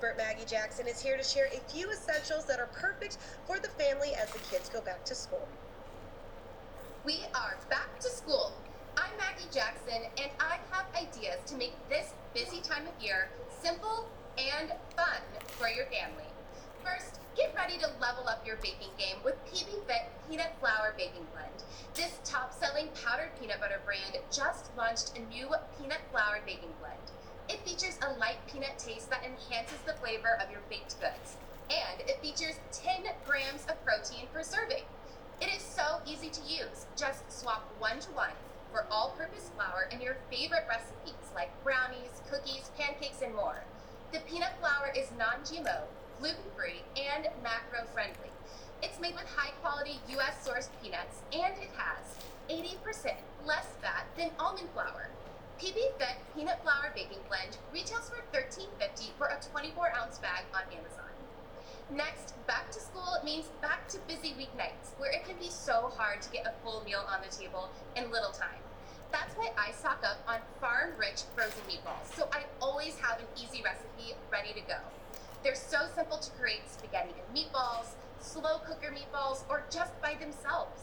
Expert Maggie Jackson is here to share a few essentials that are perfect for the family as the kids go back to school. We are back to school. I'm Maggie Jackson, and I have ideas to make this busy time of year simple and fun for your family. First, get ready to level up your baking game with PB Fit Peanut Flour Baking Blend. This top-selling powdered peanut butter brand just launched a new peanut flour baking blend. It features a light peanut taste that enhances the flavor of your baked goods, and it features 10 grams of protein per serving. It is so easy to use. Just swap 1-to-1 for all-purpose flour in your favorite recipes like brownies, cookies, pancakes, and more. The peanut flour is non-GMO, gluten-free, and macro-friendly. It's made with high-quality U.S.-sourced peanuts, and it has 80% less fat than almond flour. PB Fit Peanut Flour Baking Blend retails for $13.50 for a 24-ounce bag on Amazon. Next, back to school means back to busy weeknights, where it can be so hard to get a full meal on the table in little time. That's why I stock up on farm-rich frozen meatballs, so I always have an easy recipe ready to go. They're so simple to create spaghetti and meatballs, slow cooker meatballs, or just by themselves.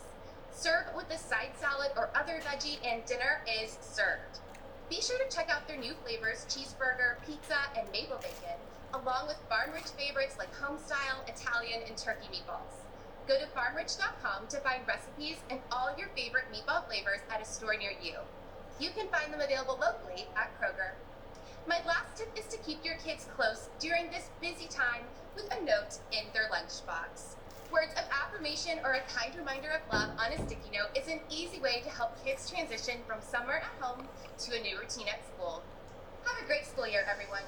Serve with a side salad or other veggie, and dinner is served. Be sure to check out their new flavors, cheeseburger, pizza, and maple bacon, along with farm-rich favorites like home-style, Italian, and turkey meatballs. Go to farmrich.com to find recipes and all your favorite meatball flavors at a store near you. You can find them available locally at Kroger. My last tip is to keep your kids close during this busy time with a note in their lunchbox. Words of affirmation or a kind reminder of love on a sticky note is an easy way to help kids transition from summer at home to a new routine at school. Have a great school year, everyone.